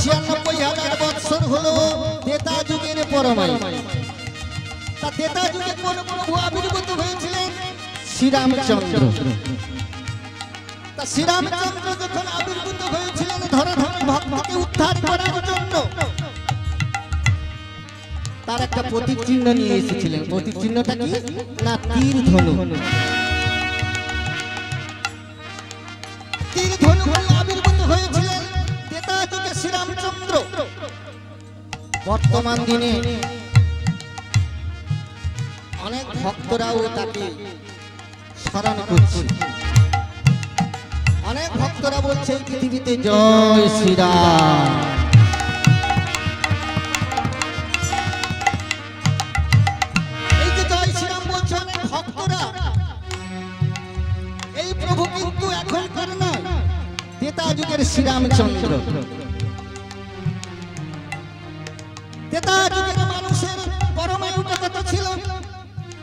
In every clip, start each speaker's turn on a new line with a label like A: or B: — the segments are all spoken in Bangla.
A: 96,000 বছর হলো ত্রেতা যুগের পরমায়ু। তা ত্রেতা যুগে কোন প্রভু আবির্ভূত হয়েছিলেন? শ্রীরামচন্দ্র। তা শ্রীরামচন্দ্র যখন আবির্ভূত হয়েছিলেন ধরাধাম ভক্তকে উদ্ধার করার জন্য, তার একটা প্রতীক চিহ্ন নিয়ে এসেছিলেন। প্রতীক চিহ্নটা কি? না তীর ধনু। তীর ধনু আবির্ভূত হয়েছিলেন ত্রেতা যুগে শ্রীরামচন্দ্র। বর্তমান দিনে অনেক ভক্তরাও তাকে স্মরণ করছে। অনেক ভক্তরা বলছে পৃথিবীতে জয় শ্রীরাম। এই যে জয় শ্রীরাম বলছে অনেক ভক্তরা, এই প্রভু কিন্তু এখনকার নয়, ত্রেতা যুগের শ্রীরামচন্দ্র। ত্রেতা যুগের মানুষের পরমায়ুটা কত ছিল?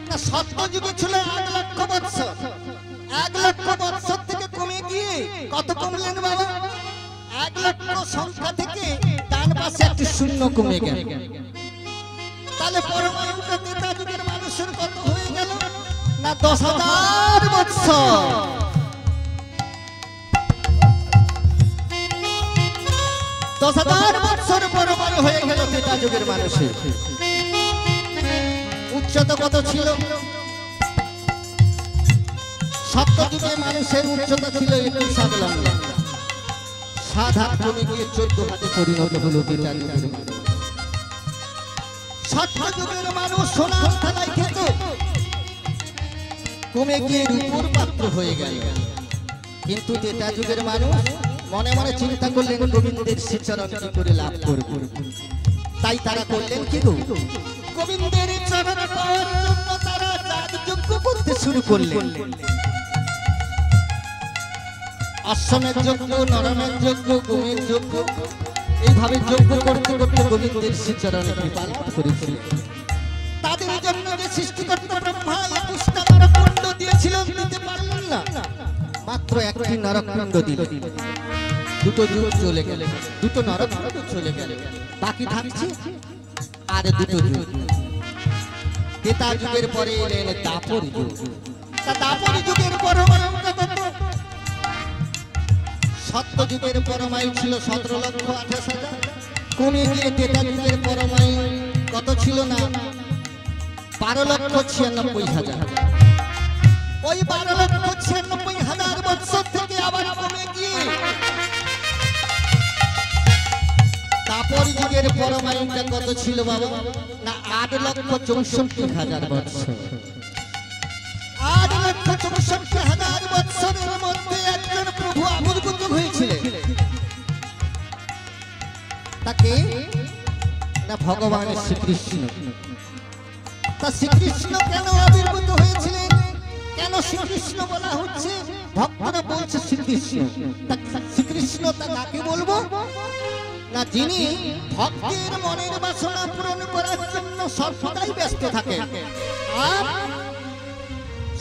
A: না সত্য যুগে ছিল 1 লক্ষ বৎসর। 1 লক্ষ বৎসর থেকে কমে গিয়ে কত কমলেন বাবা? 1 লক্ষ সংখ্যা থেকে ডান পাশে একটি শূন্য কমে গেল। তাহলে পরমায়ুটা ত্রেতা যুগের মানুষের কত হয়ে গেল? না 10,000 বৎসর। 10,000 বৎসর পরমায়ু হয়ে গেল ত্রেতা যুগের মানুষের। উচ্চতা কত ছিল? সত্য যুগে মানুষের উচ্চতা ছিল 21 হাত লম্বা। 7 হাত কমে গিয়ে 14 হাতে পরিণত হলো ত্রেতা যুগের মানুষ। সত্য যুগের মানুষ সোনার থালায় খেত, কমে গিয়ে রূপোর পাত্র হয়ে গেল। কিন্তু ত্রেতা যুগের মানুষ মনে মনে চিন্তা করলেন গোবিন্দের শ্রীচরণ কি করে লাভ করব। তাই তারা করলেন কি গো? গোবিন্দের চরণ পাওয়ার জন্য তারা যাগযজ্ঞ করতে শুরু করলেন। অশ্বমের যজ্ঞ, নরমের যজ্ঞ, গোমের যজ্ঞ, এইভাবে যজ্ঞ করতে করতে গোবিন্দের শ্রীচরণে কৃপা লাভ করেছিলেন। তাদের জন্য যে সৃষ্টিকর্তা ব্রহ্মা 21টা নরকুণ্ড দিয়েছিলেন, দিতে পারলেন না, মাত্র একটি নরকুণ্ড দিলেন। দুটো যুগ চলে গেল, দুটো নরকুণ্ড চলে গেল, বাকি থাকছে আর দুটো যুগ। ত্রেতা যুগের পরে এলেন দাপর যুগ। তা দাপর যুগের পরমায়ুটা কত? সত্য যুগের পরমায়ু ছিল 17,28,000, কমে গিয়ে ত্রেতা যুগের পরমায়ু কত ছিল? না 12,96,000। ওই 12,96,000 বৎসর থেকে আবার কমে গিয়ে দাপর যুগের পরমায়ুটা কত ছিল বাবা? না 8,64,000 বৎসর। 8,64,000 বৎসরের মধ্যে একজন প্রভু আবির্ভূত হয়েছিলেন। তাকে না ভগবান শ্রীকৃষ্ণ। তা শ্রীকৃষ্ণ কেন আবির্ভূত হয়েছিলেন? কেন শ্রীকৃষ্ণ বলা হচ্ছে? ভক্তরা বলছে শ্রীকৃষ্ণ। শ্রীকৃষ্ণ তা কাকে বলবো? না যিনি ভক্তের মনের বাসনা পূরণ করার জন্য সর্বদাই ব্যস্ত থাকেন আর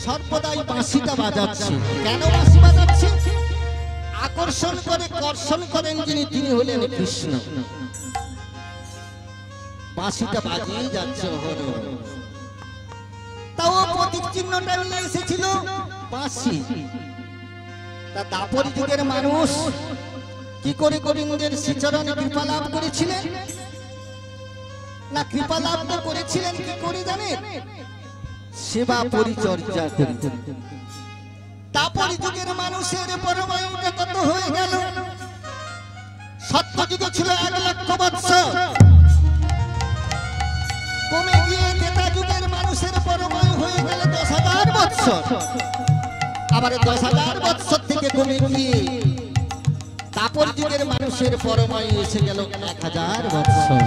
A: সর্বদাই বাঁশিটা বাজাচ্ছে। কেন বাঁশি বাজাচ্ছে? আকর্ষণ করে কর্ষণ করেন যিনি, তিনি হলেন কৃষ্ণ। বাঁশিটা বাজিয়ে যাচ্ছে হল। তাও প্রতীক চিহ্নটা নিয়ে এসেছিল বাঁশি। তা দাপর যুগের মানুষ কি করে গোবিন্দের শ্রীচরণে কৃপা লাভ করেছিলেন? না কৃপা লাভ তো করেছিলেন কি করে জানেন? সেবা পরিচর্যা করে। দাপর যুগের মানুষের পরমায়ুটা কত হয়ে গেল? সত্য যুগে ছিল 1 লক্ষ বৎসর, কমে গিয়ে ত্রেতা যুগের মানুষের পরমায়ু হয়ে গেল 10,000 বৎসর। আবার 10,000 বৎসর থেকে কমে গিয়ে দাপর যুগের মানুষের পরমায়ু এসে গেল 1,000 বৎসর।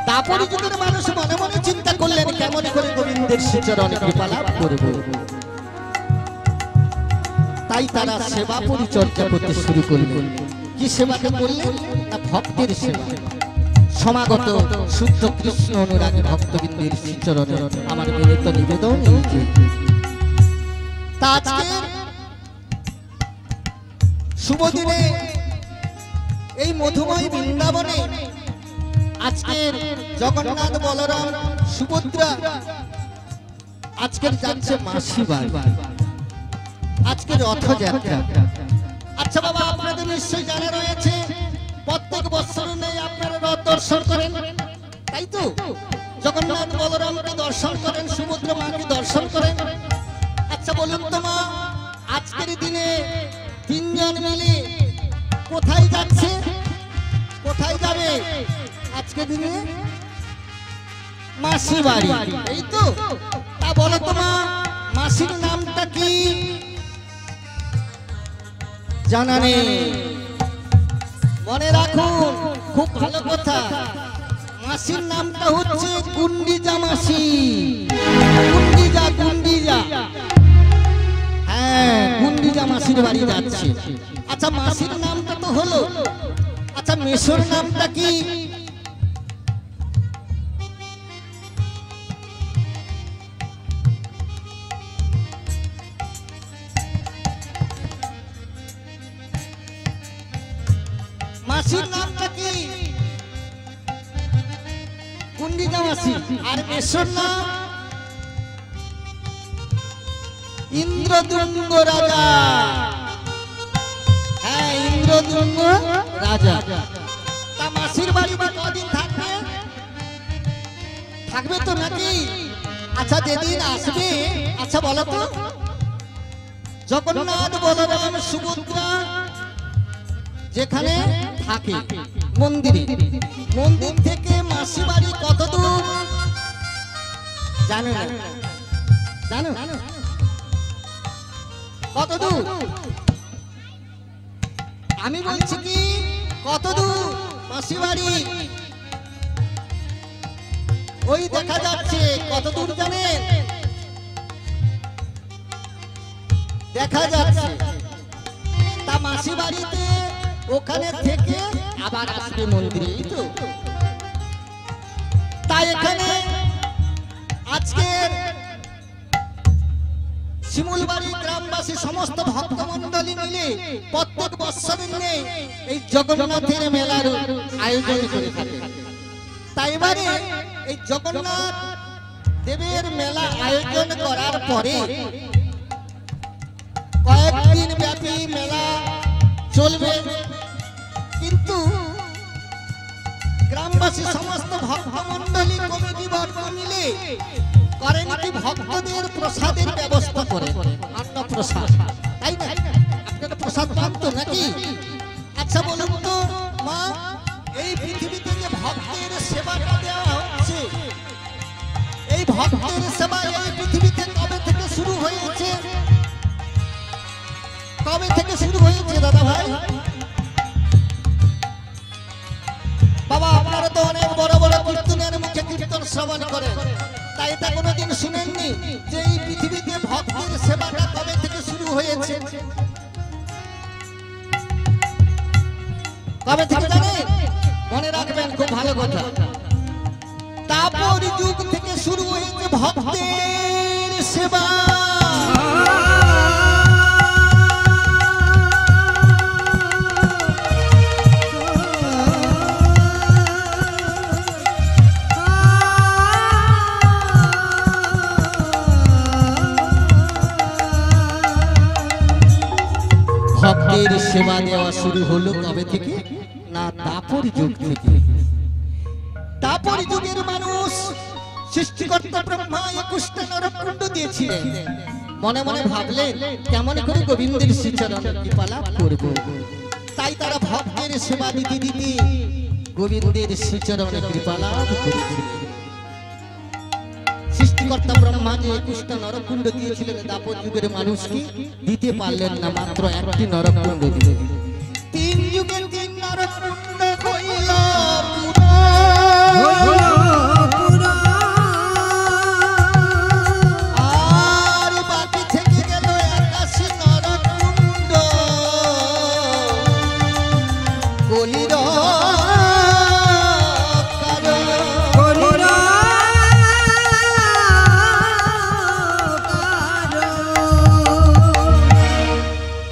A: দাপর যুগের মানুষ মনে মনে চিন্তা করলেন কেমন করে গোবিন্দের শ্রীচরণে কৃপা লাভ করব। তাই তারা সেবা পরিচর্যা করতে শুরু করলেন। কি সেবাকে করলেন? না ভক্তের সেবা। সমাগত শুদ্ধ কৃষ্ণ অনুরাগী ভক্তবৃন্দের শ্রীচরণে আমার বিনীত নিবেদন। তা আজকে শুভ দিনে এই মধুময় বৃন্দাবনে আজকের জগন্নাথ বলরাম সুভদ্রা আজকের যাচ্ছে মাসি বাড়ি, আজকে রথযাত্রা। আচ্ছা বাবা, আপনাদের নিশ্চয়ই জানা রয়েছে প্রত্যেক বছর নেই আপনারা রথ দর্শন করেন, তাই তো? জগন্নাথ বলরামকে দর্শন করেন, সুভদ্রা মাকে দর্শন করেন। আচ্ছা বলুন তো মা, আজকের দিনে তিনজন মিলে কোথায় যাচ্ছে, কোথায় যাবে আজকের দিনে? মাসি বাড়ি, এই তো? তা বলো তো মা, মাসির নামটা কি জানা নেই? মনে রাখুন, খুব ভালো কথা। মাসির নামটা হচ্ছে গুন্ডিজা মাসি। গুন্ডিজা, গুন্ডিজা, হ্যাঁ, গুন্ডিজা মাসির বাড়ি যাচ্ছে। আচ্ছা মাসির নামটা তো হলো, আচ্ছা মেশোর নামটা কি? মাসির নামটা কি? গুন্ডিজা মাসি। আর মেশোর নাম ইন্দ্রদুম্ন রাজা। হ্যাঁ, ইন্দ্রদুম্ন রাজা। তা মাসির বাড়ি বা কদিন থাকবে? থাকবে তো নাকি? আচ্ছা যেদিন আসবে, আচ্ছা বলো তো, জগন্নাথ বলরাম সুভদ্রা যেখানে থাকে মন্দিরে, মন্দির থেকে মাসি বাড়ি কত দূর জানো? জানো কত দূর? আমি বলছি কি, কত দূর মাসি বাড়ি? ওই দেখা যাচ্ছে, কত দূর জানেন? দেখা যাচ্ছে। তা মাসি বাড়িতে ওখানে থেকে আবার আসবে মন্দিরে, তো তাই এখানে আজকের শিমুলবাড়ি গ্রামবাসী সমস্ত ভক্তমন্ডলী মিলে প্রত্যেক বৎসর এই জগন্নাথের মেলার আয়োজন করে থাকে। তাই এবারে এই জগন্নাথ দেবের মেলা আয়োজন করার পরে কয়েকদিন ব্যাপী মেলা চলবে, কিন্তু গ্রামবাসী সমস্ত ভক্তমন্ডলী কমিটি বর্গ মিলে করেন কি, ভক্তদের প্রসাদের ব্যবস্থা করে, অন্ন প্রসাদ, তাই না? আপনারা প্রসাদ পান তো নাকি? আচ্ছা বলুন তো মা, এই পৃথিবীতে যে ভক্তের সেবাটা দেওয়া হচ্ছে, এই ভক্তের সেবা এই পৃথিবীতে কবে থেকে শুরু হয়েছে? কবে থেকে শুরু হয়েছে দাদা ভাই? বাবা আপনারা তো অনেক বড় বড় কীর্তনের মুখে কীর্তন শ্রবণ করেন, তাই এটা কোনোদিন শুনেননি যে এই পৃথিবীতে ভক্তের সেবাটা কবে থেকে শুরু হয়েছে? কবে থেকে জানেন? মনে রাখবেন, খুব ভালো কথা। তারপর যুগ থেকে শুরু হয়েছে ভক্তের সেবা। ভক্তের সেবা দেওয়া শুরু হলো কবে থেকে? না, দাপর যুগ থেকে। দাপর যুগের মানুষ সৃষ্টিকর্তা ব্রহ্মা 21টা নরকুণ্ড দিয়েছিলেন। মনে মনে ভাবলেন কেমন করে গোবিন্দের শ্রীচরণে কৃপা লাভ করব, তাই তারা ভক্তের সেবা দিতে দিতে গোবিন্দের শ্রীচরণে কৃপা লাভ করেছিলেন। সৃষ্টিকর্তা ব্রহ্মা যে 21টা নরকুণ্ড দিয়েছিলেন দাপর যুগের মানুষকে, দিতে পারলেন না, মাত্র একটি নরকুণ্ড দিলেন। 3 যুগের 3 নরকুণ্ড হইল আর বাকি থেকে গেল 81 নরকুণ্ড। বলির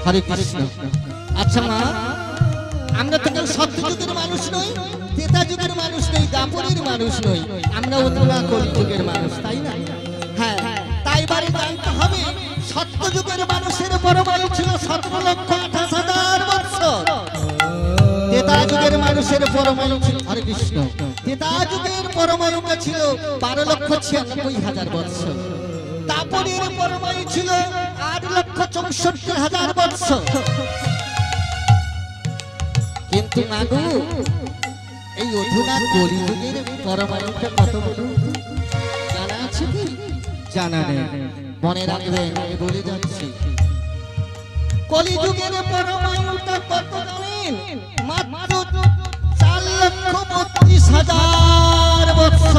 A: হরে কৃষ্ণ। আচ্ছা মা, আমরা তো কেউ সত্যযুগের মানুষ নই, ত্রেতা যুগের মানুষ নই, দাপরের মানুষ নই, আমরা অথবা কলিযুগের মানুষ, তাই না? হ্যাঁ, তাই বারে জানতে হবে সত্যযুগের মানুষের পরমায়ু ছিল 17,28,000 বৎসর। ত্রেতা যুগের মানুষের পরমায়ু ছিল, হরে কৃষ্ণ, ত্রেতা যুগের পরমায়ুটা ছিল 12,96,000 বৎসর। দাপরের পরমায়ু ছিল 8,64,000 বৎসর। কিন্তু মাগো এই অধুনা কলিযুগের পরমায়ুটা কত বড় জানা আছে কি? জানা নেই, মনে রাখবেন, আমি বলে যাচ্ছি। কলিযুগের পরমায়ুটা কত জানেন? মাত্র 4,32,000 বৎসর।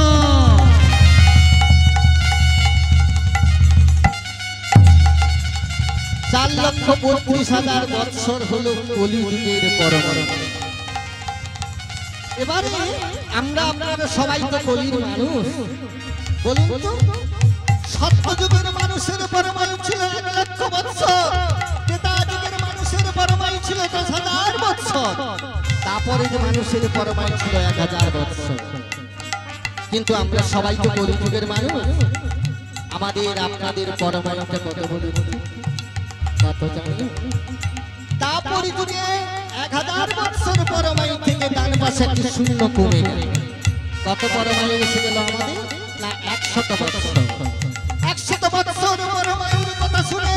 A: 4,32,000 বৎসর হলো কলিযুগের পরমায়ু। এবারে আমরা আপনারা সবাই তো কলির মানুষ, বলুন তো সত্যযুগের মানুষের পরমায়ু ছিল 1,00,000 বৎসর, ত্রেতা যুগের মানুষের পরমায়ু ছিল 10,000 বৎসর, তারপরে যে মানুষের পরমায়ু ছিল 1,000 বৎসর। কিন্তু আমরা সবাই তো কলিযুগের মানুষ, আমাদের আপনাদের পরমায়ুটা কত বলুন, কত জানি? তারপরে যুগে 1,000 বৎসর পরমায়ু থেকে ডান পাশে একটি শূন্য কমে গেল। কত পরমায়ু এসে গেল আমাদের? না 100 বৎসর। 100 বৎসর পরমায়ুর কথা শুনে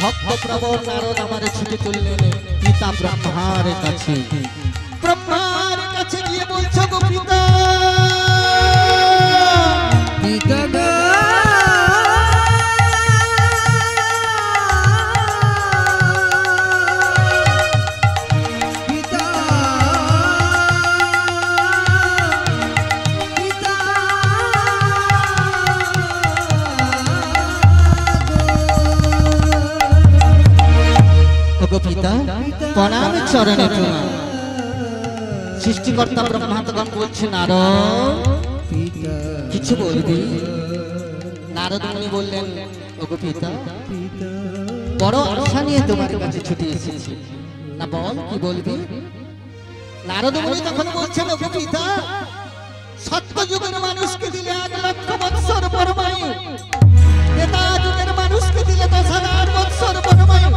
A: ভক্তপ্রবর নারদ আমাদের ছুটে চললেন পিতা ব্রহ্মার কাছে। ব্রহ্মার কাছে গিয়ে বলছো গো পিতা, পিতা গো প্রণাম চরণে তোমার। সৃষ্টিকর্তা ব্রহ্মা তখন বলছে নারদ কিছু বলবি? নারদ মুনি বললেন ওগো পিতা, বড় আশা নিয়ে তোমার কাছে ছুটে এসেছি, না বল কি বলবি? নারদ মুনি তখন বলছেন ওগো পিতা, সত্যযুগের মানুষকে দিলে 1,00,000 বৎসর পরমায়ু, ত্রেতা যুগের মানুষকে দিলে 10,000 বৎসর পরমায়ু,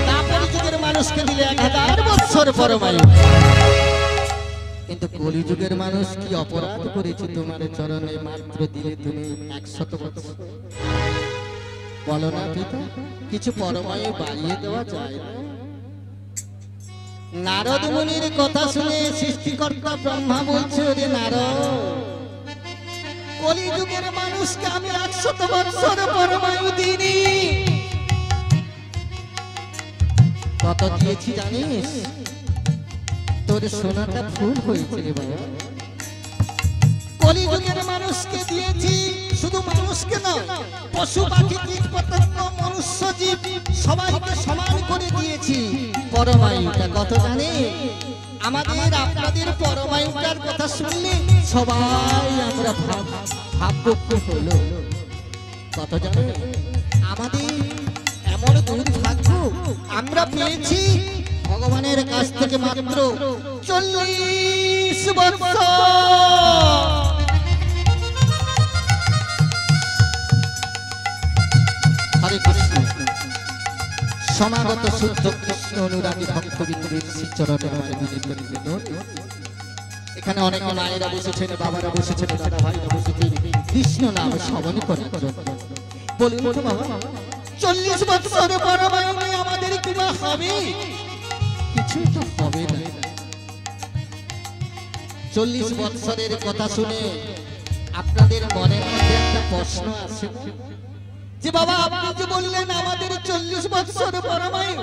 A: দাপর যুগের মানুষকে দিলে 1,000 বৎসর পরমায়ু। কিন্তু কলিযুগের মানুষ কি অপরাধ করেছে তোমার চরণে মাত্র দিলে তুমি 100 বৎসর? বলো না পিতা, কিছু পরমায়ু বাড়িয়ে দেওয়া যায় না? নারদ মুনির কথা শুনে সৃষ্টিকর্তা ব্রহ্মা বলছে ওরে নারদ, কলিযুগের মানুষকে আমি 100 বৎসর পরমায়ু দিইনি। কত দিয়েছি জানিস? তোর সোনাটা ফুল হয়েছে রে বাবা। কলিযুগের মানুষকে দিয়েছি, শুধু মানুষকে না, পশু পাখি কীট পতঙ্গ মনুষ্য জীব সবাইকে সমান করে দিয়েছি পরমায়ুটা। কত জানে? আমাদের আপনাদের পরমায়ুটার কথা শুনলে সবাই আমরা ভাববো হলো। কত জানে? আমাদের এমন দুর্ভাগ্য, আমরা পেয়েছি ভগবানের কাছ থেকে মাত্র 40 বৎসর। হরে কৃষ্ণ। সমাগত শুদ্ধ কৃষ্ণ অনুরাগী ভক্তবৃন্দের শ্রীচরণে আমার বিনীত নিবেদন। এখানে অনেক মায়েরা বসেছেন, বাবারা বসেছেন, দাদা ভাইরা বসেছেন, কৃষ্ণ নাম শ্রবণ করার জন্য। বলুন তো বাবা, 40 বৎসর পরমায়ু আমাদের কি বা হবে? কিছু তো হবে না। 40 বৎসরের কথা শুনে আপনাদের মনের মধ্যে একটা প্রশ্ন আছে যে বাবা আপনি যে বললেন আমাদের 40 বৎসর পরমায়ু,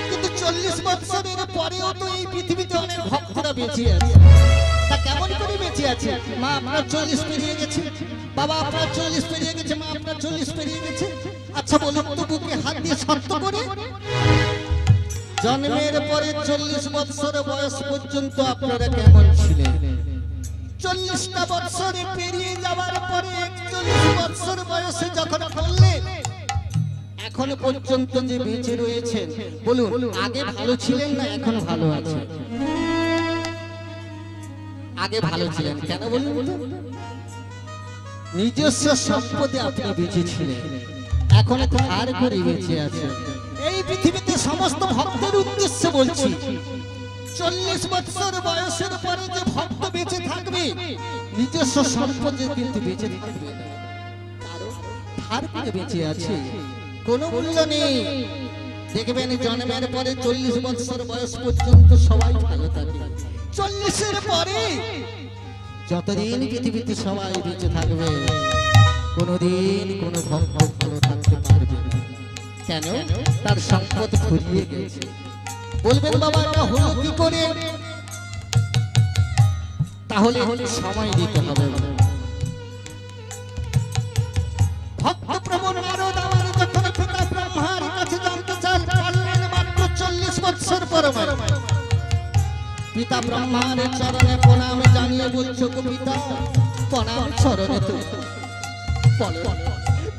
A: কিন্তু 40 বৎসরের পরেও তো এই পৃথিবীতে অনেক ভক্তরা বেঁচে আছে, তা কেমন করে বেঁচে আছে? মা আপনার 40 পেরিয়ে গেছে, বাবা আপনার 40 পেরিয়ে গেছে, মা আপনার 40 পেরিয়ে গেছে। আচ্ছা বলুন তো বুকে হাত দিয়ে শর্ত করে, জন্মের পরে 40 বৎসর বয়স পর্যন্ত আপনারা কেমন ছিলেন? 40টা বৎসরে পেরিয়ে যাওয়ার পরে 41 বৎসর বয়সে যখন করলেন, এখনো পর্যন্ত যে বেঁচে রয়েছেন, বলুন আগে ভালো ছিলেন না এখন ভালো আছেন? আগে ভালো ছিলেন কেন বলুন তো? নিজস্ব সম্পদে আপনি বেঁচে ছিলেন, এখন ধার করে বেঁচে আছেন। এই পৃথিবীতে সমস্ত ভক্তের উদ্দেশ্যে বলছি, 40 বছর বয়সের পরে যে ভক্ত বেঁচে থাকবে নিজস্ব সম্পদে কিন্তু বেঁচে থাকবে না, কারণ ধার করে বেঁচে আছে, কোনো মূল্য নেই। দেখবেন জন্মের পরে 40 বছর বয়স পর্যন্ত সবাই ভালো থাকে, 40-এর পরে যতদিন পৃথিবীতে সবাই বেঁচে থাকবে কোনোদিন কোনো ভক্ত ভালো থাকতে পারবে না। কেন? তার সম্পদ ফুরিয়ে গেছে। বলবেন বাবা এটা হলো কি করে? তাহলে সময় দিতে হবে। ভক্ত প্রভু নারদ আমার যখন পিতা ব্রহ্মার কাছে জানতে চান, পারলেন মাত্র 40 বছর পরে। পিতা ব্রহ্মার চরণে প্রণাম জানিয়ে বলছো, পিতা প্রণাম চরণে তো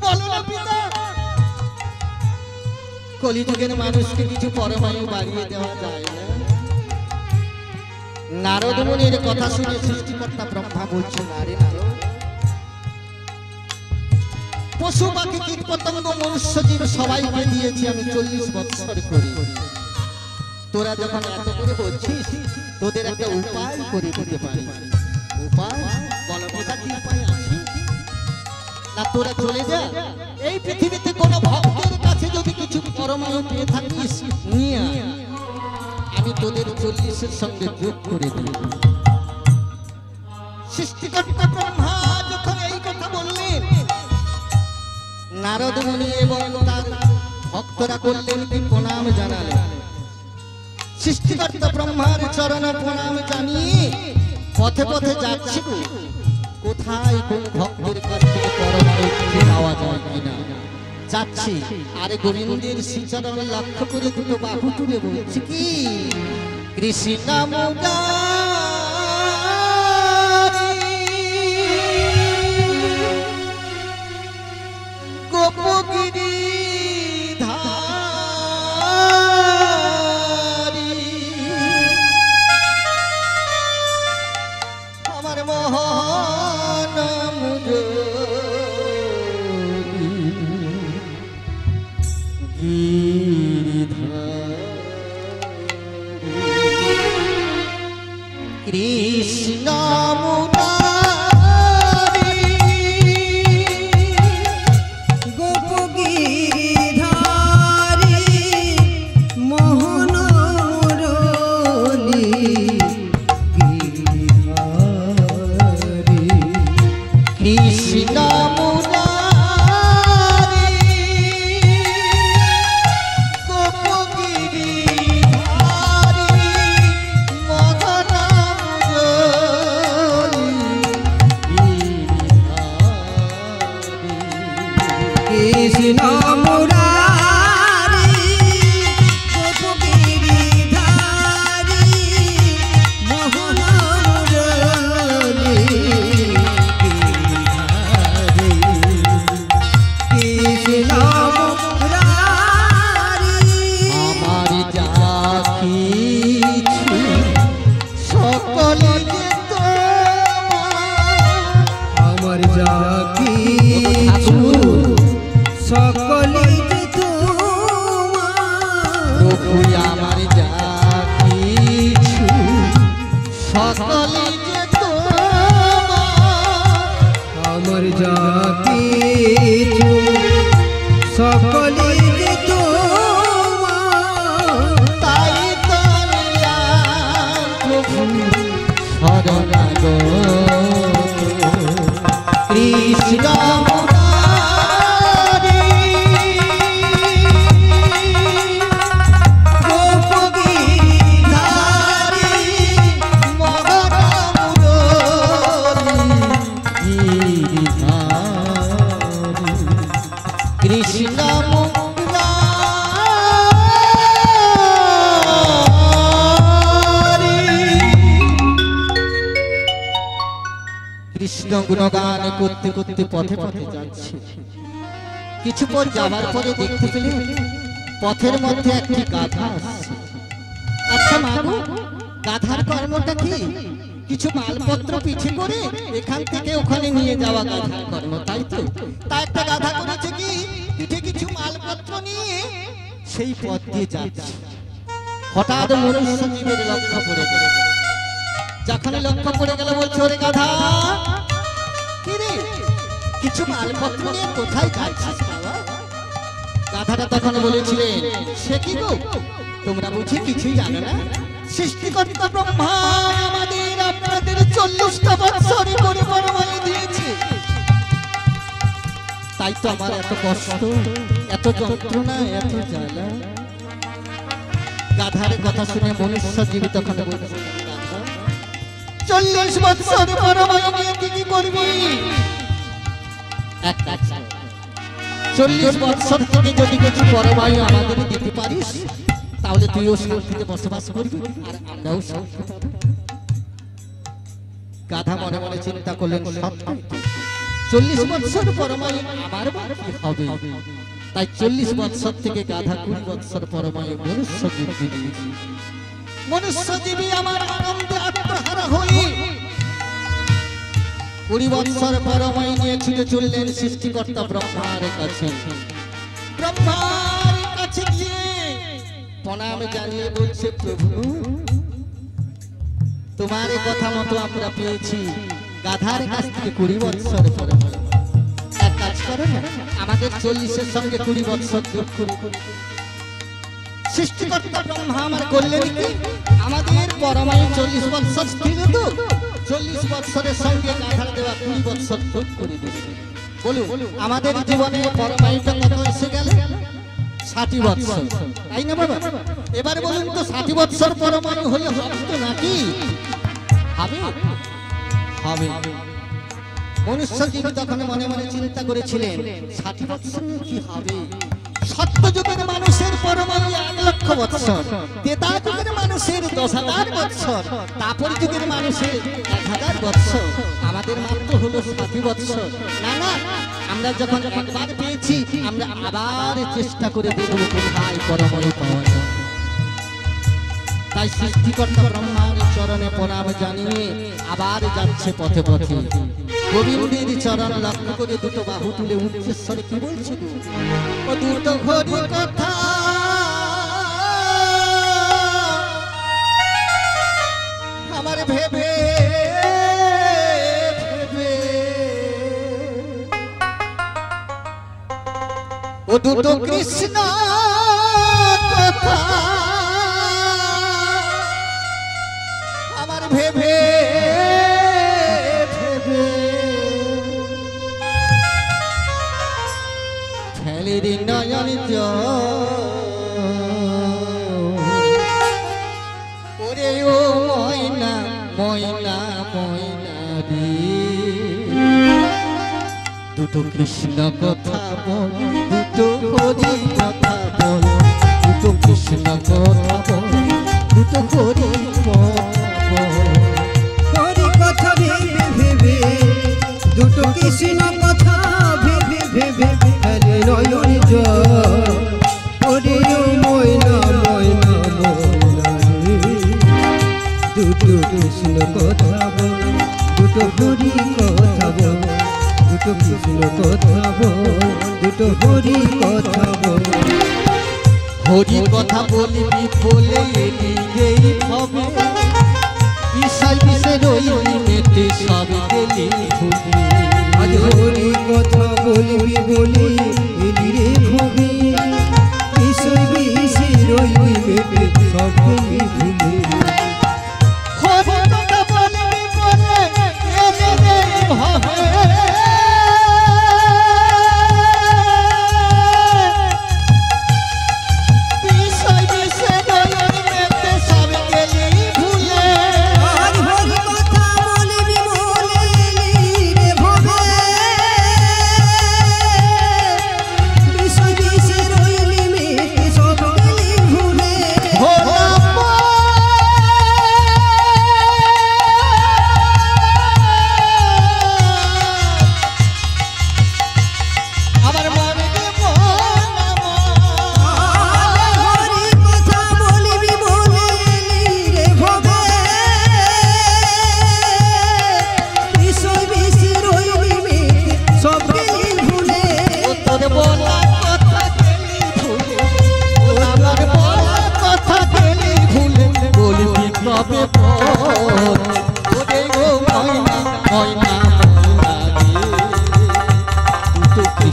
A: বলো না পিতা, কলিযুগের মানুষকে কিছু পরমায়ু বাড়িয়ে দেওয়া যায় না? নারদ মুনির কথা শুনে সৃষ্টিকর্তা ব্রহ্মা বলছে, নারে নারদ, পশু পাখি কীট পতঙ্গ মনুষ্য জীব সবাইকে দিয়েছি আমি 40 বছর করে। তোরা যখন এত করে বলছিস তোদের একটা উপায় করে দিতে পারি। উপায় বলো পিতা, কি উপায় আছে? না তোরা চলে যা, এই পৃথিবীতে কোনো ভক্তের কাছে যদি কিছু পরমায়ু পেয়ে থাকিস নিয়ে আমি তোদের 40-এর সঙ্গে যোগ করে দিই। সৃষ্টিকর্তা ব্রহ্মা যখন এই কথা বললেন, নারদ মুনি এবং তার ভক্তরা করলেন কি? প্রণাম জানালেন। সৃষ্টিকর্তা ব্রহ্মার চরণে প্রণাম জানিয়ে পথে পথে যাচ্ছি, কোথায় কোন ভক্তের কাছ থেকে পরমায়ু পাওয়া যায় কিনা যাচ্ছি। আরে গোবিন্দের শ্রীচরণ লক্ষ্য করে দুটো বাহু তুলে বলছি কি, কৃষ্ণ গোপগিরি আমার মোহন কৃষ্ণ গুণগান করতে করতে পথে পথে যাচ্ছি। কিছু পর যাবার পরে দেখতে পেলে পথের মধ্যে একটি গাধা আসছে। আচ্ছা মাগো, গাধার কর্মটা কি? কিছু মালপত্র পিছে করে এখান থেকে ওখানে নিয়ে যাওয়া গাধার কর্ম, তাই তো? তা একটা গাধা করেছে কি, পিঠে কিছু মালপত্র নিয়ে সেই পথ দিয়ে যাচ্ছে। হঠাৎ মনুষ্য জীবের লক্ষ্য পড়ে গেল। যখন লক্ষ্য পড়ে গেল বলছে, ওরে গাধা, কি রে, কিছু মালপত্র নিয়ে কোথায় যাচ্ছিস বাবা? গাধাটা তখন বলেছিলেন, সে কি গো, তোমরা বুঝি কিছুই জানো না? সৃষ্টিকর্তা ব্রহ্মা আমাদের আপনাদের 40টা বৎসরে পরিবর্তন দিয়েছে, তাই তো আমার এত কষ্ট, এত যন্ত্রণা, এত জ্বালা। গাধার কথা শুনে মনুষ্য জীবী তখন বলছে, 40 বৎসর পরমায়ু নিয়ে কি করবি? এক কাজ, 40 বৎসর থেকে যদি কিছু পরমায়ু আমাদের দিতে পারিস, তাহলে তুইও শান্তিতে বসবাস করবি আর আমরাও শান্তিতে থাকবো। গাধা মনে মনে চিন্তা করলেন, 40 বৎসর পরমায়ু আমার বাকি হবে, তাই 40 বৎসর থেকে গাধা 20 বৎসর পরমায়ু মনুষ্য জীবী দিয়েছি। মনুষ্য জীবী আমার আনন্দে আত্মহারা হই 20 বৎসর পরমায়ু নিয়ে ছুটে চললেন সৃষ্টিকর্তা ব্রহ্মার কাছে। ব্রহ্মার কাছে গিয়ে প্রণাম জানিয়ে বলছে, প্রভু, তোমার কথা মতো আমরা পেয়েছি গাধার কাছ থেকে 20 বৎসর পরমায়ু। এক কাজ করো না, আমাদের 40-এর সঙ্গে 20 বৎসর যোগ করুন। সৃষ্টিকর্তা ব্রহ্মা আমার করলেন কি, আমাদের পরমায়ু 40 বৎসর ছিল তো, 40 বৎসরের সঙ্গে গাধার দেওয়া 20 বৎসর যোগ করে দিবে। বলুন আমাদের জীবনে পরমায়ুটা কত এসে গেল? 60 বৎসর, তাই না বাবা? এবারে বলুন তো, 60 বৎসর পরমায়ু হলে হবে তো নাকি? হবে, হবে। মনুষ্য জীবী তখন মনে মনে চিন্তা করেছিলেন, 60 বৎসর কি হবে? সত্য যুগের মানুষের পরমায়ু 1 লক্ষ বৎসর, ত্রেতা যুগের মানুষের 10,000 বৎসর, তারপর যুগের মানুষের 1,000 বৎসর, আমাদের মাত্র হলো 60 বৎসর। না না, আমরা যখন একবার পেয়েছি, আমরা আবার চেষ্টা করে দেখব কোথায় পরমায়ু পাওয়া যায়। তাই সৃষ্টিকর্তা ব্রহ্মার চরণে প্রণাম জানিয়ে আবার যাচ্ছে পথে পথে। গোবিন্দের চরণ লক্ষ্য করে দুটো বাহু তুলে উচ্চস্বরে কি বলছে, ও দুটো ঘড়ি কথা আমার ভেবে ভেবে, ও দুটো কৃষ্ণ কথা আমার ভেবে ভেবে, ফেলে রে নয়ন ওরে ও ময়না ময়না ময়না রে, দুটো কৃষ্ণ কথা বল, দুটো হরি কথা বল, দুটো কৃষ্ণ কথা বল, দুটো হরি
B: হরি কথা ভেবে ভেবে, দুটো কৃষ্ণ কথা ভেবে ভেবে, ফেলে নয়ন জল, ওরে ও ময়না ময়না ময়না রে, দুটো কৃষ্ণ কথা বল, দুটো হরি কথা বল, দুটো কৃষ্ণ কথা বল, দুটো হরি কথা বল।
A: হরি কথা বলবি বলে এলি এই হবে, বিষয় বিষয় রইলি মেটে সব গেলি ভুলি।
B: আজ হরি কথা বলবি বলি এলি রে ভবি, বিষয় বিষয় রইলি মেটে সব গেলি ভুলি।
A: হরি কথা বলবি বলে এলি এই হবে,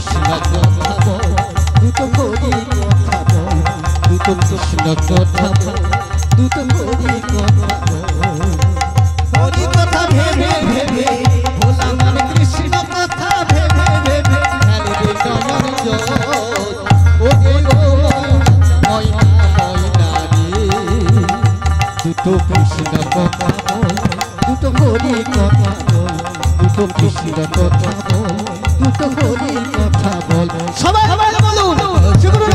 A: কৃষ্ণ কথা বল দুটো করি কথা বল দুটো কৃষ্ণ কথা বল দুটো করি কথা বল হরি কথা ভেবে ভেবে ভোলা মানে কৃষ্ণ কথা ভেবে ভেবে ঢালবে নয়ন জল ও রে ও ময়না ময়না রে দুটো কৃষ্ণ কথা বল দুটো হরি কথা বল দুটো কৃষ্ণ কথা বল দুটো হরি কথা বল সবাই সবাই বলুন শ্রীগুরু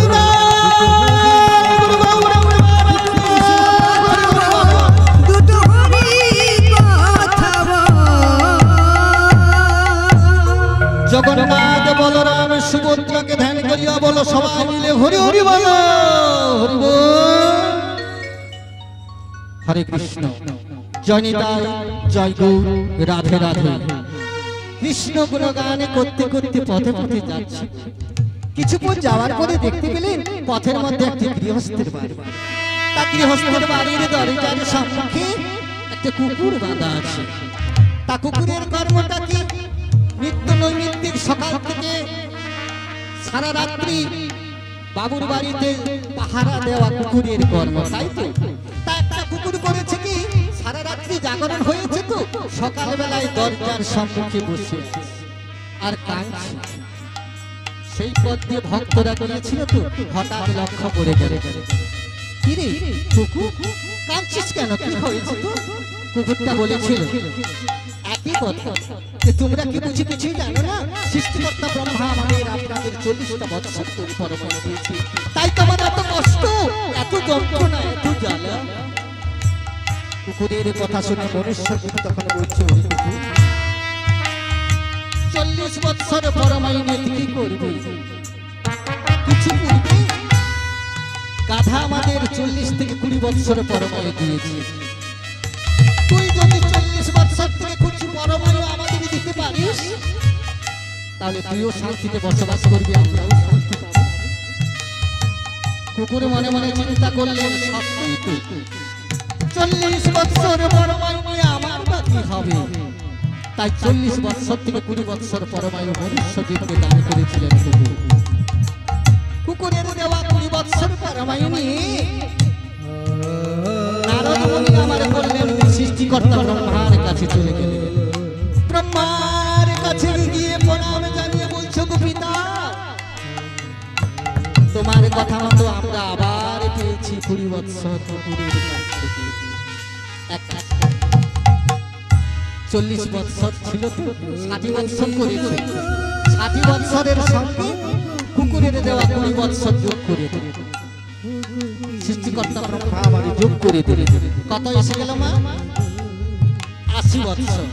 B: দুটো হরি কথা বল
A: জগন্নাথ বলরাম সুভদ্রাকে ধ্যান করিয়া বলো সবাই মিলে হরি হরি বলো হরি বল হরে কৃষ্ণ জয় নিতাই জয় গৌর রাধে রাধে কৃষ্ণ গুণগান করতে করতে পথে পথে যাচ্ছে কিছুক্ষণ যাওয়ার পরে দেখতে পেলেন পথের মধ্যে একটি গৃহস্থের বাড়ি তা গৃহস্থের বাড়ির দরজার সম্মুখে একটা কুকুর বাঁধা আছে তা কুকুরের কর্মটা কি নিত্য নৈমিত্তিক সকাল থেকে সারা রাত্রি বাবুর বাড়িতে পাহারা দেওয়া কুকুরের কর্ম তাই তো তা একটা কুকুর করেছে কি সারা রাত্রি জাগরণ হয়েছে তো সকালবেলায় দরজার সম্মুখে বসে আর কাঁদছে সেই পথ দিয়ে ভক্তরা গিয়েছিল তো হঠাৎ লক্ষ্য পড়ে গেল কি রে কুকুর কাঁদছিস কেন কি হয়েছে তো কুকুরটা বলেছিল একই কথা যে তোমরা কি বুঝি কিছুই জানো না সৃষ্টিকর্তা ব্রহ্মা আমাদের আপনাদের 40টা বৎসর তৈরি পরমাণ দিয়েছে তাই তো আমার এত কষ্ট এত যন্ত্রণা এত জ্বালা কুকুরের কথা শুনে মনুষ্য তখন বলছে 40 বৎসর পরমায়নে কি করবে কিছু করবে গাধা আমাদের 40 থেকে 20 বৎসর পরমায়ু দিয়েছে তুই যদি 40 বৎসর থেকে কিছু পরমায়ু আমাদের দিতে পারিস তাহলে তুইও শান্তিতে বসবাস করবি আমরাও শান্তি পাবো কুকুর মনে মনে চিন্তা করলেন সত্যই তো 40 বৎসর পরমায়ু নিয়ে আমার বা কি হবে তাই 40 বৎসর থেকে 20 বৎসর পরমায়ু মনুষ্যদেরকে দান করেছিলেন কুকুর কুকুরের দেওয়া 20 বৎসর পরমায়ু নিয়ে নারদ মুনি আমার বললেন সৃষ্টিকর্তা ব্রহ্মার কাছে চলে গেলেন ব্রহ্মার কাছে গিয়ে প্রণাম জানিয়ে বলছো গো পিতা তোমার কথা মতো আমরা আবার পেয়েছি 20 বৎসর কুকুরের কাছ থেকে 40 বৎসর ছিল তো 60 বৎসর করেছে 60 বৎসরের সঙ্গে কুকুরের দেওয়া 20 বৎসর যোগ করে দিল সৃষ্টিকর্তা ব্রহ্মা আবার যোগ করে দিল কত এসে গেল মা 80 বৎসর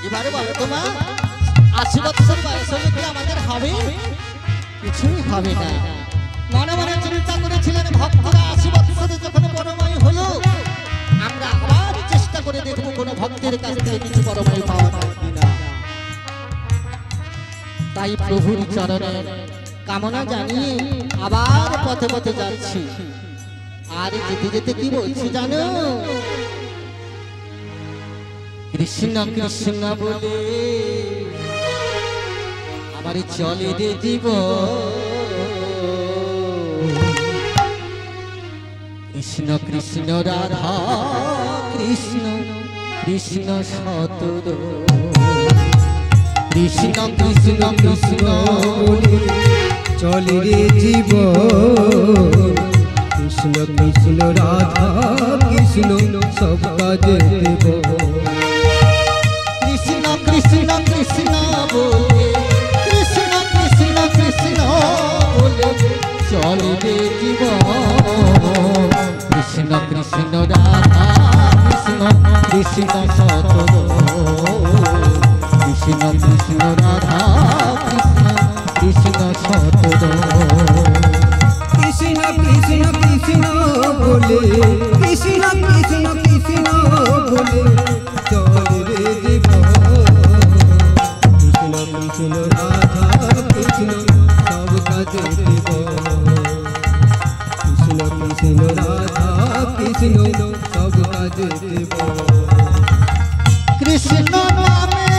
A: এবারে বলো তো মা 80 বৎসর বয়স হলে কি আমাদের হবে কিছুই হবে না মনে মনে চিন্তা করেছিলেন ভক্তরা 80 বৎসরে যখন পরমায়ু হলো আমরা আবার চেষ্টা করে দেখব কোন ভক্তের কাছ থেকে কিছু পরমায়ু পাওয়া যায় কিনা তাই প্রভুর চরণে কামনা জানিয়ে আবার পথে পথে যাচ্ছি আর যেতে যেতে কি বলছি জানো কৃষ্ণ কৃষ্ণ বলে আমার চলে রে জীবন কৃষ্ণ কৃষ্ণ রাধা কৃষ্ণ কৃষ্ণ সতর কৃষ্ণ কৃষ্ণ কৃষ্ণ
B: বলে চলে রে জীবন কৃষ্ণ কৃষ্ণ রাধা কৃষ্ণ সব কাজে দেব
A: কৃষ্ণ কৃষ্ণ কৃষ্ণ বলে কৃষ্ণ কৃষ্ণ কৃষ্ণ বলে চলে রে জীবন কৃষ্ণ কৃষ্ণ রাধা কৃষ্ণ কৃষ্ণ সতর কৃষ্ণ কৃষ্ণ রাধা কৃষ্ণ কৃষ্ণ সতর
B: কৃষ্ণ কৃষ্ণ কৃষ্ণ বলে কৃষ্ণ কৃষ্ণ কৃষ্ণ বলে চলে রে জীবন কৃষ্ণ কৃষ্ণ রাধা কৃষ্ণ সব কাজে দেব কৃষ্ণ কৃষ্ণ রাধা কৃষ্ণ সব কাজে দেব
A: কৃষ্ণ নামে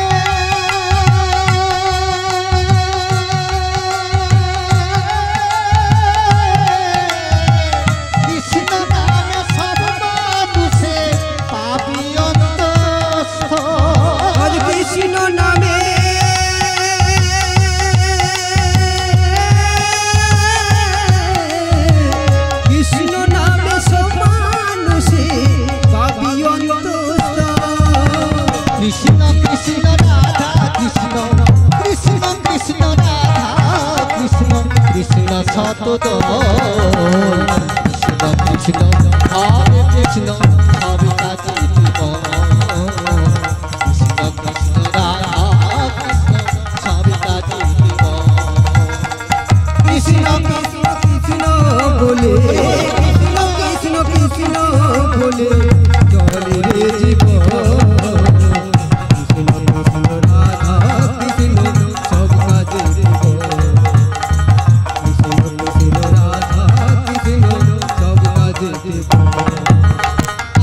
A: কৃষ্ণ সতদল কৃষ্ণ কৃষ্ণ হরে কৃষ্ণ হরে কাজে জীবন কৃষ্ণ কৃষ্ণ রাধা কৃষ্ণ হরে কাজে জীবন কৃষ্ণ
B: কৃষ্ণ কৃষ্ণ বলে কৃষ্ণ কৃষ্ণ কৃষ্ণ বলে চলে রে জীবন কৃষ্ণ কৃষ্ণ রাধা কৃষ্ণ সব কাজে জীবন কৃষ্ণ কৃষ্ণ রাধা কৃষ্ণ সব কাজে জীবন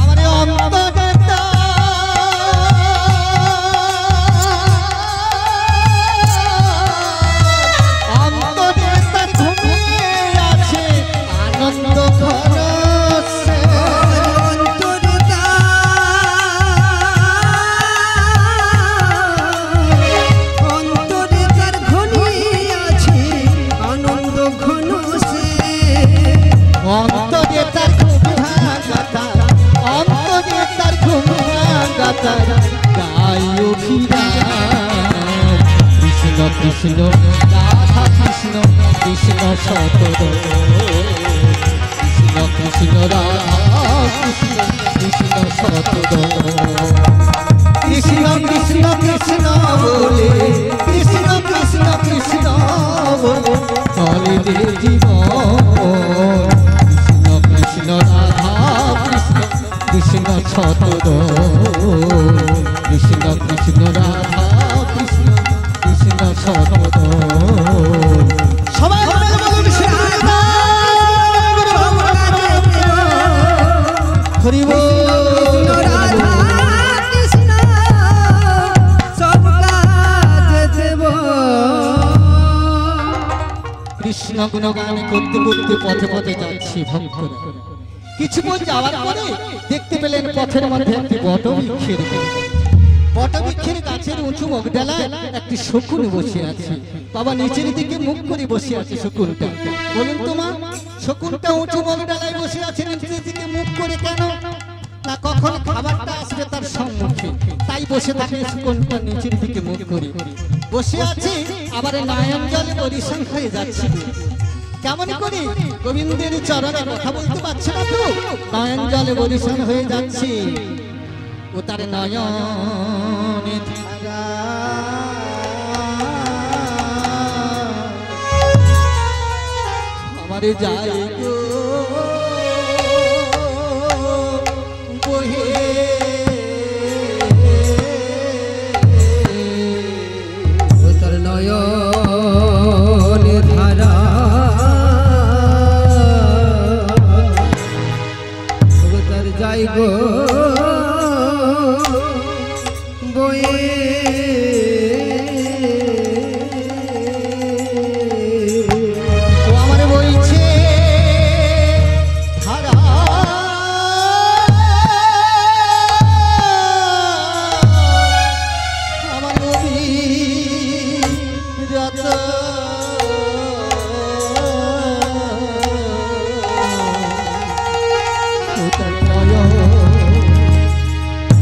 A: আমার অন্তরটা অন্তরে তার ঘুমিয়ে আছে আনন্দ ঘরসে
B: অন্তরে তার ঘনিয়ে আছে আনন্দ ঘন সে
A: অন্তরে তার ঘুমাগাতা অন্তরে তার ঘুমাগাতা গায় অভিরাম কৃষ্ণ কৃষ্ণ রাধা কৃষ্ণ কৃষ্ণ সতদল কৃষ্ণ কৃষ্ণ রাধা কৃষ্ণ কৃষ্ণ সতদল কৃষ্ণ কৃষ্ণ কৃষ্ণ বলে কৃষ্ণ কৃষ্ণ কৃষ্ণ বলে চলে রে জীবন কৃষ্ণ কৃষ্ণ রাধা কৃষ্ণ কৃষ্ণ সতদল কৃষ্ণ কৃষ্ণ রাধা কৃষ্ণ কৃষ্ণ সতদল সবাই মিলে বলুন হরি বল
B: রাধা কৃষ্ণ সব কাজে দেব
A: কৃষ্ণ গুণগান করতে করতে পথে পথে যাচ্ছি ভক্তরা কিছুক্ষণ যাওয়ার পরে দেখতে পেলেন পথের মধ্যে একটি বটবৃক্ষের গাছ। বটবৃক্ষের গাছের উঁচু মুখডালায় একটি শকুন বসে আছে। বাবা নিচের দিকে মুখ করে বসে আছে শকুনটা। বলুন তো মা, শকুনটা উঁচু মুখডালায় বসে আছে নিচের দিকে মুখ করে কেন? না কখন খাবারটা আসবে তার সম্মুখে, তাই বসে থাকে শকুনটা নিচের দিকে মুখ করে বসে আছে। আবার নয়ন জলে পরিশান হয়ে যাচ্ছে। কেমন করে গোবিন্দের চরণে কথা বলতে পারছে না তো, নয়ন জলে পরিশান হয়ে যাচ্ছে। ও তার নয়নে ধারা আমারে যায় গো বহে
B: তোর নয়নে ধারা তোর যাই গো বয়ে
A: ও আমার বইছে ধারা আমার অভিরত ও তার নয়ন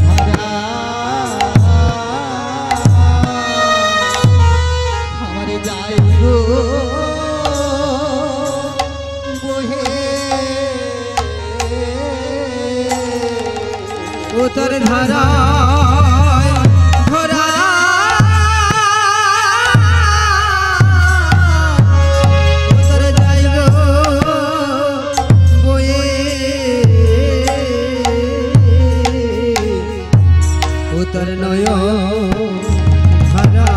A: ধারা আমারে যাই গো বহে
B: ও তোর ধারা ধরা তোর যাই গো বয়ে ও তোর নয়ন ধারা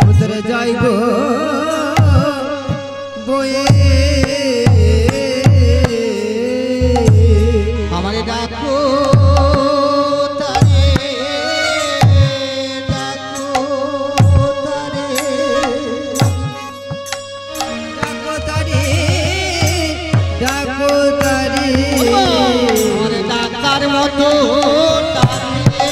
B: ও তোর যাই গো বয়ে
A: আমারে ডাকো তারে ডাকো তারে
B: ডাকো তারে ডাকো তারে
A: আমারে ডাকার মতো ডাকলে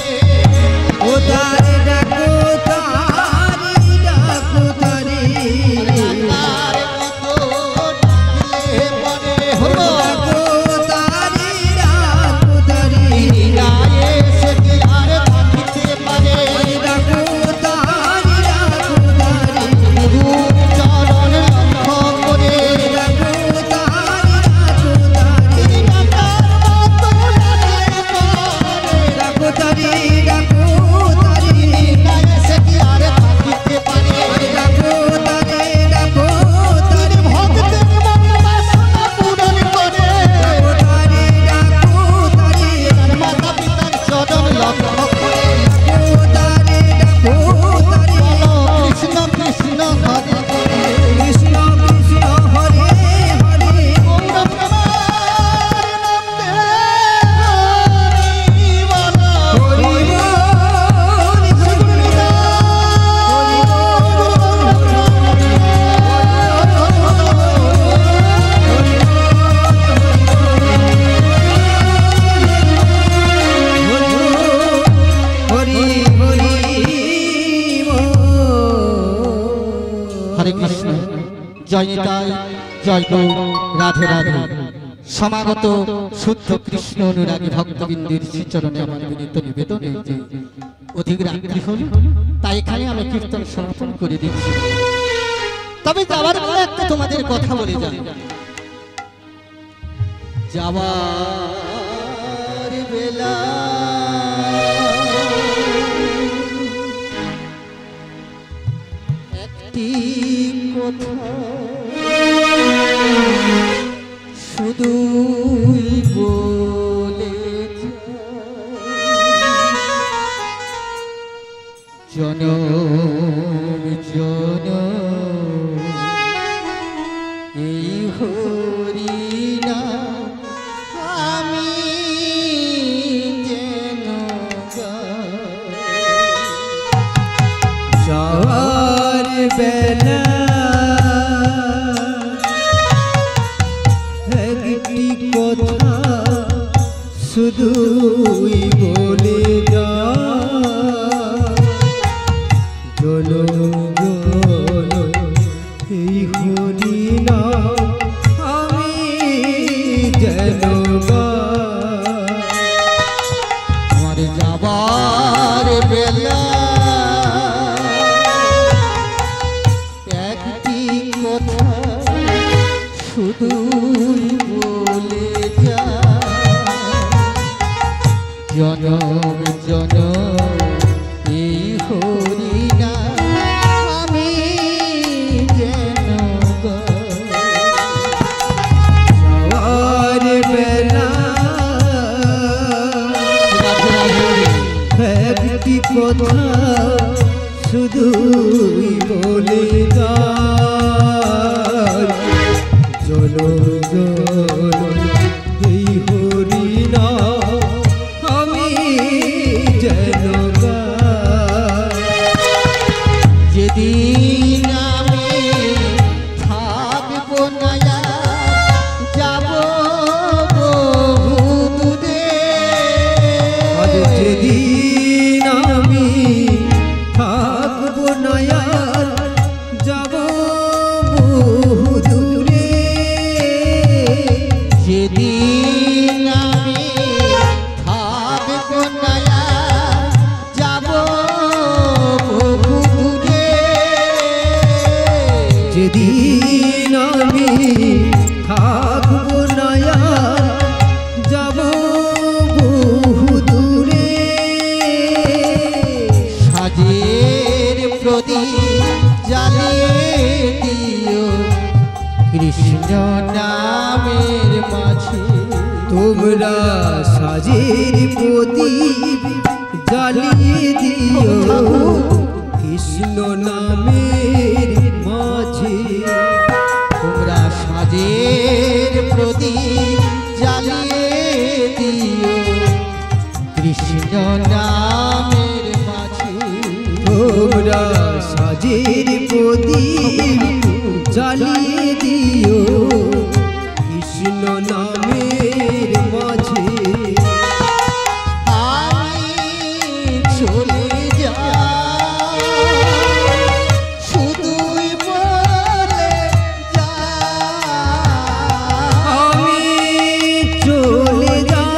B: ও তারে ডাকো তারে ডাকো তারে
A: ডাকার মতো ডাকলে পরে হলো
B: ডাকো তারে ডাকো তারে
A: গায়ে সে কি আর থাকিতে পারে
B: ডাকো তারে ডাকো তারে
A: হরে কৃষ্ণ, জয় নিতাই, জয় গৌর, রাধে রাধে। সমাগত শুদ্ধ কৃষ্ণ অনুরাগী ভক্তবৃন্দের শ্রীচরণে আমার বিনীত নিবেদন, এই যে অধিক রাত্রি হল, তাই এখানে আমি কীর্তন সমাপন করে দিচ্ছি। তবে যাওয়ার বেলা একটা তোমাদের কথা বলে যাই। যাওয়ার বেলা একটি কথা শুধুই বলে জনম জনম এই হরিনা আমি যেন
B: যাওয়ার বেলা একটি কথা শুধুই বলে যা জনম জনম এই হরিনা আমি যেন
A: আমার যাবার বেলা একটি কথা শুধুই বলে যা জনম জনম এই হরিনা আমি যেন
B: যাওয়ার বেলা একটি কথা শুধুই বলে যায় জনম জনম এই হরিনা আমি যেন
A: যেদিন আমি থাকব না যাব বহুদূরে
B: আজ যেদিন আমি থাকব না যাব বহুদূরে
A: যেদিন আমি থাকব না যাব বহুদূরে
B: যেদিন আমি থাকব না যাব বহুদূরে
A: সাজের প্রদীপ জ্বালিয়ে দিও কৃষ্ণ নামের মাঝে
B: তোমরা সাজের প্রদীপ জ্বালিয়ে দিও কৃষ্ণ নামের মাঝে
A: তোমরা সাজের প্রদীপ জ্বালিয়ে দিও কৃষ্ণ নামের মাঝে
B: তোমরা সাজের প্রদীপ জ্বালিয়ে দিও কৃষ্ণ নামের মাঝে
A: আমি চলে যাই শুধুই বলে যাই
B: আমি চলে যাই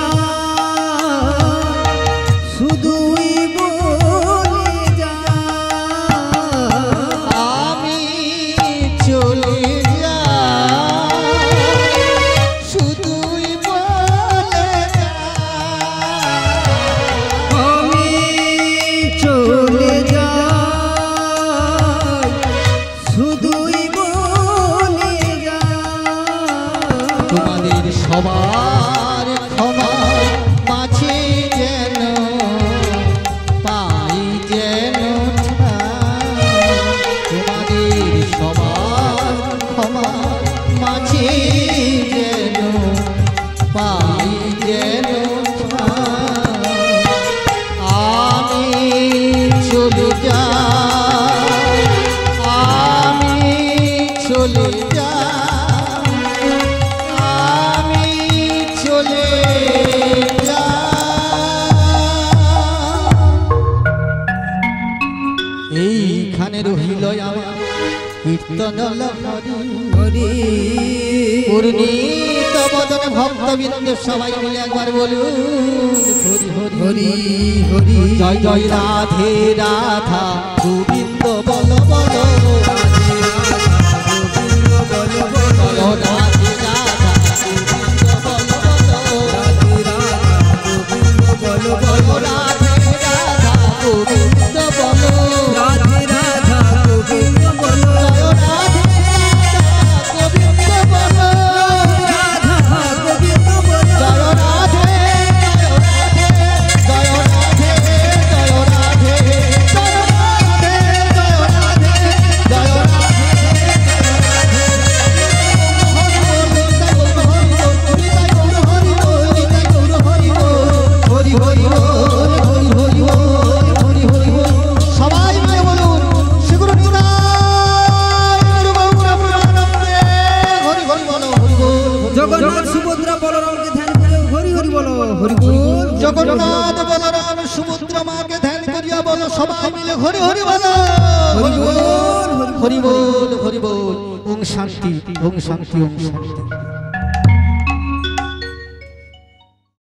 B: শুধুই বলে যাই
A: আমি চলে যাই শুধুই বলে যাই
B: আমি চলে যাই শুধুই বলে যাই
A: তোমাদের সবার ক্ষমা মাঝে যেন পাই যেন ঠাঁই। তোমাদের সবার ক্ষমা মাঝে যেন পাই যেন ঠাঁই। আমি চলে যাই আমি চলে যাই আমি চলে যাই এইখানে রহিল আমার কীর্তন লহরী
B: হরি
A: পূর্ণিত বদন ভক্তবৃন্দ সবাই মিলে একবার বলুন হরি হরি
B: হরি হরি
A: জয় জয় রাধে রাধা গোবিন্দ বল বল জয় রাধে রাধা গোবিন্দ বল বল জয় রাধে রাধা গোবিন্দ বল
B: রাধে রাধা গোবিন্দ বল
A: জয় রাধে রাধা গোবিন্দ বল
B: রাধা গোবিন্দ বল
A: জয় রাধে জয় রাধে জয় রাধে জয় রাধে জয় রাধে জয় রাধে সবাই মিলে বলুন শ্রীগুরু হরি হরি বলো হরি বল
B: জগন্নাথ সুভদ্রা বলরামকে ধ্যান করে হরি হরি বলো হরি বল
A: জগন্নাথ বলরাম সুভদ্রা মাকে ধ্যান করিয়া বলো সবাই মিলে হরি হরি বলো
B: হরি বল
A: হরি বল হরি বল ওম শান্তি ওম শান্তি ওম শান্তি